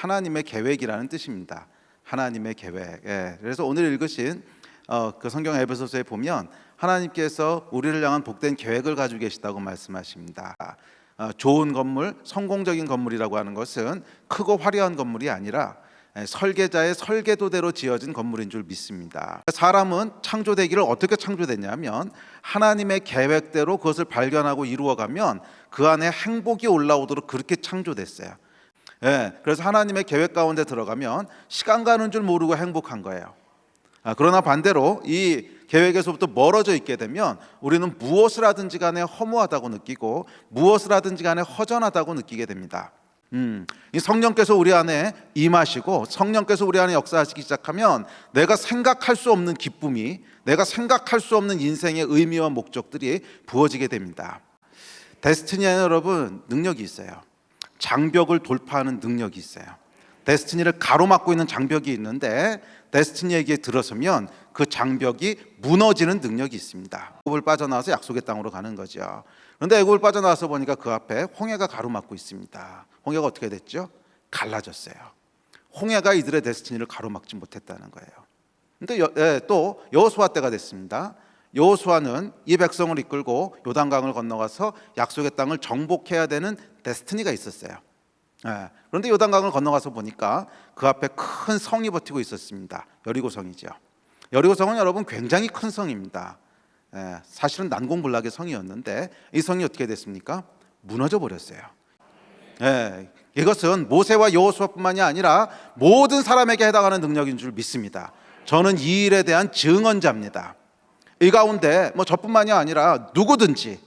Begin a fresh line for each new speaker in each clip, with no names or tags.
하나님의 계획이라는 뜻입니다. 하나님의 계획. 그래서 오늘 읽으신 그 성경 에베소서에 보면 하나님께서 우리를 향한 복된 계획을 가지고 계시다고 말씀하십니다. 좋은 건물, 성공적인 건물이라고 하는 것은 크고 화려한 건물이 아니라 설계자의 설계도대로 지어진 건물인 줄 믿습니다. 사람은 창조되기를 어떻게 창조됐냐면 하나님의 계획대로 그것을 발견하고 이루어가면 그 안에 행복이 올라오도록 그렇게 창조됐어요. 그래서 하나님의 계획 가운데 들어가면 시간 가는 줄 모르고 행복한 거예요. 그러나 반대로 이 계획에서부터 멀어져 있게 되면 우리는 무엇을 하든지 간에 허무하다고 느끼고 무엇을 하든지 간에 허전하다고 느끼게 됩니다. 이 성령께서 우리 안에 임하시고 성령께서 우리 안에 역사하시기 시작하면 내가 생각할 수 없는 기쁨이, 내가 생각할 수 없는 인생의 의미와 목적들이 부어지게 됩니다. 데스티니에는 여러분 능력이 있어요. 장벽을 돌파하는 능력이 있어요. 데스티니를 가로막고 있는 장벽이 있는데 데스티니에게 들어서면 그 장벽이 무너지는 능력이 있습니다. 애굽을 빠져나와서 약속의 땅으로 가는 거죠. 그런데 애굽을 빠져나와서 보니까 그 앞에 홍해가 가로막고 있습니다. 홍해가 어떻게 됐죠? 갈라졌어요. 홍해가 이들의 데스티니를 가로막지 못했다는 거예요. 근데 또 여호수아 때가 됐습니다. 여호수아는 이 백성을 이끌고 요단강을 건너가서 약속의 땅을 정복해야 되는 데스티니가 있었어요. 그런데 요단강을 건너가서 보니까 그 앞에 큰 성이 버티고 있었습니다. 여리고성이죠. 여리고성은 여러분 굉장히 큰 성입니다. 사실은 난공불락의 성이었는데 이 성이 어떻게 됐습니까? 무너져 버렸어요. 이것은 모세와 여호수아뿐만이 아니라 모든 사람에게 해당하는 능력인 줄 믿습니다. 저는 이 일에 대한 증언자입니다. 이 가운데 저뿐만이 아니라 누구든지,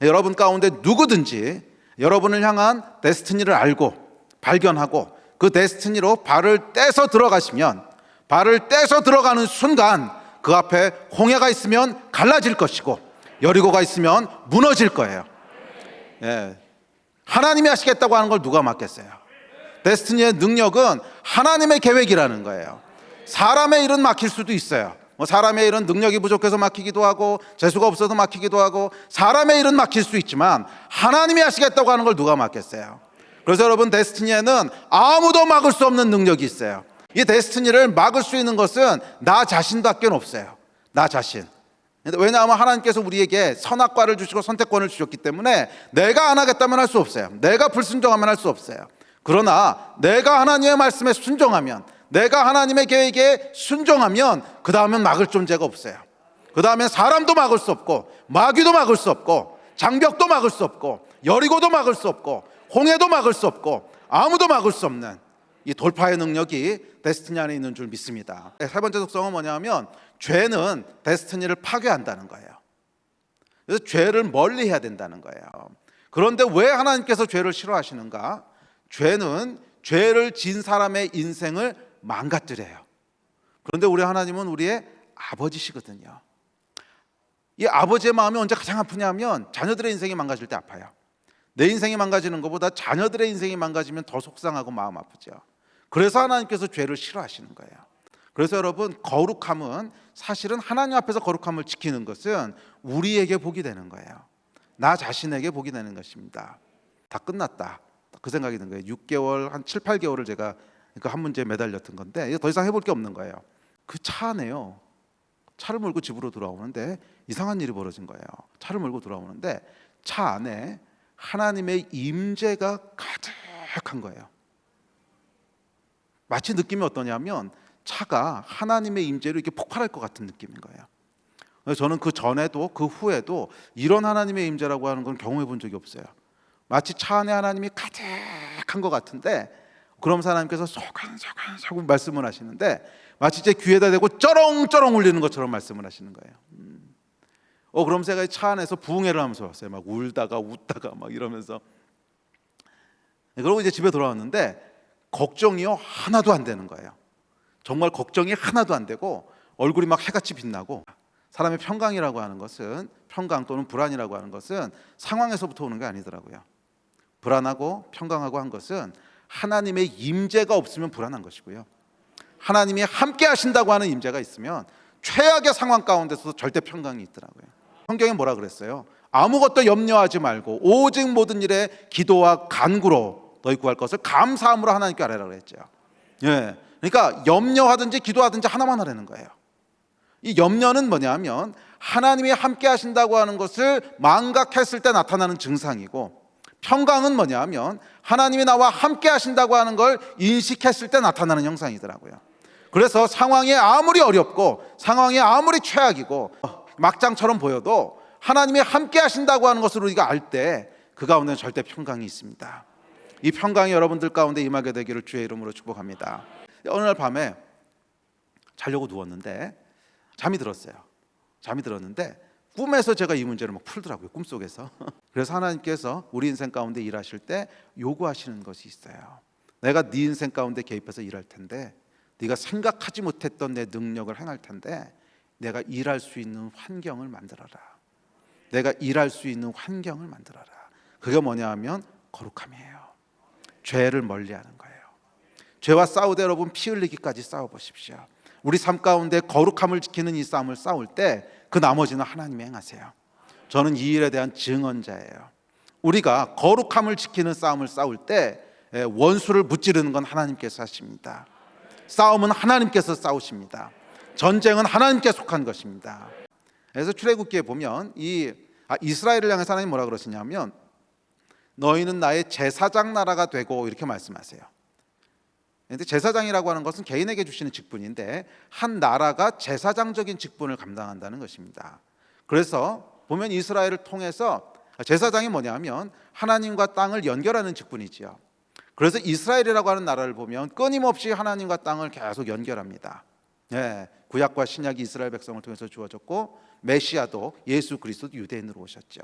여러분 가운데 누구든지 여러분을 향한 데스티니를 알고 발견하고 그 데스티니로 발을 떼서 들어가시면, 발을 떼서 들어가는 순간 그 앞에 홍해가 있으면 갈라질 것이고 여리고가 있으면 무너질 거예요. 하나님이 하시겠다고 하는 걸 누가 막겠어요? 데스티니의 능력은 하나님의 계획이라는 거예요. 사람의 일은 막힐 수도 있어요. 사람의 일은 능력이 부족해서 막히기도 하고 재수가 없어서 막히기도 하고 사람의 일은 막힐 수 있지만 하나님이 하시겠다고 하는 걸 누가 막겠어요? 그래서 여러분 데스티니에는 아무도 막을 수 없는 능력이 있어요. 이 데스티니를 막을 수 있는 것은 나 자신밖에 없어요. 나 자신. 왜냐하면 하나님께서 우리에게 선악과를 주시고 선택권을 주셨기 때문에 내가 안 하겠다면 할 수 없어요. 내가 불순종하면 할 수 없어요. 그러나 내가 하나님의 말씀에 순종하면, 내가 하나님의 계획에 순종하면 그 다음엔 막을 존재가 없어요. 그 다음엔 사람도 막을 수 없고 마귀도 막을 수 없고 장벽도 막을 수 없고 여리고도 막을 수 없고 홍해도 막을 수 없고 아무도 막을 수 없는 이 돌파의 능력이 데스티니 안에 있는 줄 믿습니다. 세 번째 특성은 뭐냐면 죄는 데스티니를 파괴한다는 거예요. 그래서 죄를 멀리 해야 된다는 거예요. 그런데 왜 하나님께서 죄를 싫어하시는가? 죄는 죄를 진 사람의 인생을 망가뜨려요. 그런데 우리 하나님은 우리의 아버지시거든요. 이 아버지의 마음이 언제 가장 아프냐면 자녀들의 인생이 망가질 때 아파요. 내 인생이 망가지는 것보다 자녀들의 인생이 망가지면 더 속상하고 마음 아프죠. 그래서 하나님께서 죄를 싫어하시는 거예요. 그래서 여러분 거룩함은 사실은 하나님 앞에서 거룩함을 지키는 것은 우리에게 복이 되는 거예요. 나 자신에게 복이 되는 것입니다. 다 끝났다 그 생각이 든 거예요. 6개월 한 7, 8개월을 제가 그 한 문제에 매달렸던 건데 더 이상 해볼 게 없는 거예요. 그 차 안에요. 차를 몰고 집으로 돌아오는데 이상한 일이 벌어진 거예요. 차를 몰고 돌아오는데 차 안에 하나님의 임재가 가득한 거예요. 마치 느낌이 어떠냐면 차가 하나님의 임재로 이렇게 폭발할 것 같은 느낌인 거예요. 그래서 저는 그 전에도 그 후에도 이런 하나님의 임재라고 하는 건 경험해 본 적이 없어요. 마치 차 안에 하나님이 가득한 것 같은데 그러면서 하나님께서 소근소근 말씀을 하시는데 마치 제 귀에다 대고 쩌렁쩌렁 울리는 것처럼 말씀을 하시는 거예요. 그러면서 제가 차 안에서 부흥회를 하면서 왔어요. 막 울다가 웃다가 막 이러면서. 그러고 이제 집에 돌아왔는데 걱정이요 하나도 안 되는 거예요. 정말 걱정이 하나도 안 되고 얼굴이 막 해같이 빛나고. 사람의 평강이라고 하는 것은, 평강 또는 불안이라고 하는 것은 상황에서부터 오는 게 아니더라고요. 불안하고 평강하고 한 것은 하나님의 임재가 없으면 불안한 것이고요, 하나님이 함께 하신다고 하는 임재가 있으면 최악의 상황 가운데서도 절대 평강이 있더라고요. 성경에 뭐라 그랬어요? 아무것도 염려하지 말고 오직 모든 일에 기도와 간구로 너희 구할 것을 감사함으로 하나님께 아뢰라고 했죠. 예, 그러니까 염려하든지 기도하든지 하나만 하라는 거예요. 이 염려는 뭐냐면 하나님이 함께 하신다고 하는 것을 망각했을 때 나타나는 증상이고, 평강은 뭐냐면 하나님이 나와 함께 하신다고 하는 걸 인식했을 때 나타나는 형상이더라고요. 그래서 상황이 아무리 어렵고 상황이 아무리 최악이고 막장처럼 보여도 하나님이 함께 하신다고 하는 것을 우리가 알 때 그 가운데는 절대 평강이 있습니다. 이 평강이 여러분들 가운데 임하게 되기를 주의 이름으로 축복합니다. 어느 날 밤에 자려고 누웠는데 잠이 들었어요. 잠이 들었는데 꿈에서 제가 이 문제를 막 풀더라고요. 꿈속에서. 그래서 하나님께서 우리 인생 가운데 일하실 때 요구하시는 것이 있어요. 내가 네 인생 가운데 개입해서 일할 텐데, 네가 생각하지 못했던 내 능력을 행할 텐데, 내가 일할 수 있는 환경을 만들어라. 내가 일할 수 있는 환경을 만들어라. 그게 뭐냐 하면 거룩함이에요. 죄를 멀리하는 거예요. 죄와 싸우되 여러분 피 흘리기까지 싸워보십시오. 우리 삶 가운데 거룩함을 지키는 이 싸움을 싸울 때 그 나머지는 하나님이 행하세요. 저는 이 일에 대한 증언자예요. 우리가 거룩함을 지키는 싸움을 싸울 때 원수를 무찌르는 건 하나님께서 하십니다. 싸움은 하나님께서 싸우십니다. 전쟁은 하나님께 속한 것입니다. 그래서 출애굽기에 보면 이스라엘을 향해서 하나님 뭐라 그러시냐면 너희는 나의 제사장 나라가 되고 이렇게 말씀하세요. 그런데 제사장이라고 하는 것은 개인에게 주시는 직분인데 한 나라가 제사장적인 직분을 감당한다는 것입니다. 그래서 보면 이스라엘을 통해서 제사장이 뭐냐면 하나님과 땅을 연결하는 직분이지요. 그래서 이스라엘이라고 하는 나라를 보면 끊임없이 하나님과 땅을 계속 연결합니다. 구약과 신약이 이스라엘 백성을 통해서 주어졌고 메시아도 예수 그리스도도 유대인으로 오셨죠.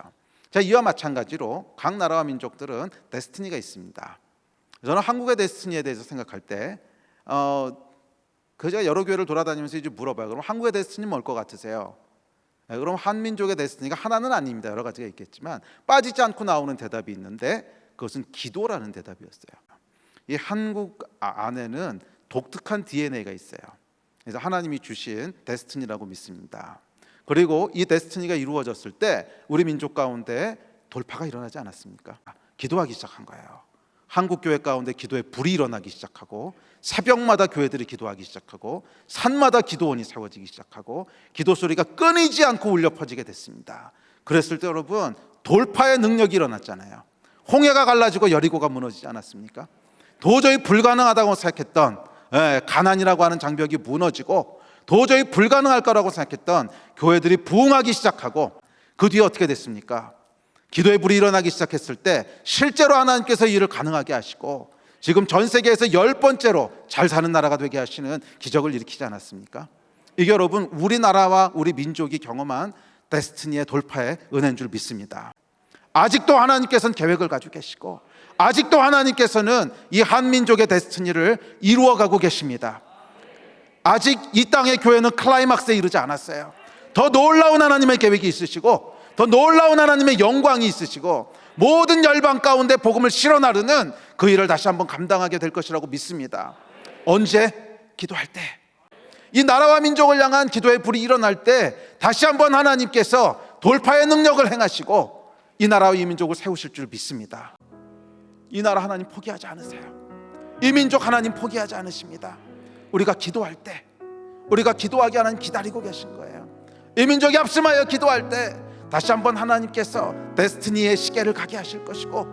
자, 이와 마찬가지로 각 나라와 민족들은 데스티니가 있습니다. 저는 한국의 데스티니에 대해서 생각할 때 제가 여러 교회를 돌아다니면서 이제 물어봐요. 그럼 한국의 데스티니 뭘 것 같으세요? 그럼 한민족의 데스티니가 하나는 아닙니다. 여러 가지가 있겠지만 빠지지 않고 나오는 대답이 있는데 그것은 기도라는 대답이었어요. 이 한국 안에는 독특한 DNA가 있어요. 그래서 하나님이 주신 데스티니라고 믿습니다. 그리고 이 데스티니가 이루어졌을 때 우리 민족 가운데 돌파가 일어나지 않았습니까? 기도하기 시작한 거예요. 한국 교회 가운데 기도의 불이 일어나기 시작하고 새벽마다 교회들이 기도하기 시작하고 산마다 기도원이 세워지기 시작하고 기도 소리가 끊이지 않고 울려 퍼지게 됐습니다. 그랬을 때 여러분 돌파의 능력이 일어났잖아요. 홍해가 갈라지고 여리고가 무너지지 않았습니까? 도저히 불가능하다고 생각했던 가나안이라고 하는 장벽이 무너지고 도저히 불가능할 거라고 생각했던 교회들이 부흥하기 시작하고 그 뒤에 어떻게 됐습니까? 기도의 불이 일어나기 시작했을 때 실제로 하나님께서 이 일을 가능하게 하시고 지금 전 세계에서 10번째로 잘 사는 나라가 되게 하시는 기적을 일으키지 않았습니까? 이게 여러분 우리나라와 우리 민족이 경험한 데스티니의 돌파의 은혜인 줄 믿습니다. 아직도 하나님께서는 계획을 가지고 계시고 아직도 하나님께서는 이 한민족의 데스티니를 이루어가고 계십니다. 아직 이 땅의 교회는 클라이막스에 이르지 않았어요. 더 놀라운 하나님의 계획이 있으시고 더 놀라운 하나님의 영광이 있으시고 모든 열방 가운데 복음을 실어 나르는 그 일을 다시 한번 감당하게 될 것이라고 믿습니다. 언제? 기도할 때. 이 나라와 민족을 향한 기도의 불이 일어날 때 다시 한번 하나님께서 돌파의 능력을 행하시고 이 나라와 이 민족을 세우실 줄 믿습니다. 이 나라 하나님 포기하지 않으세요. 이 민족 하나님 포기하지 않으십니다. 우리가 기도할 때 우리가 기도하게 하나님 기다리고 계신 거예요. 이 민족이 합심하여 기도할 때 다시 한번 하나님께서 데스티니의 시계를 가게 하실 것이고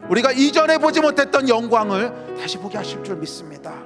우리가 이전에 보지 못했던 영광을 다시 보게 하실 줄 믿습니다.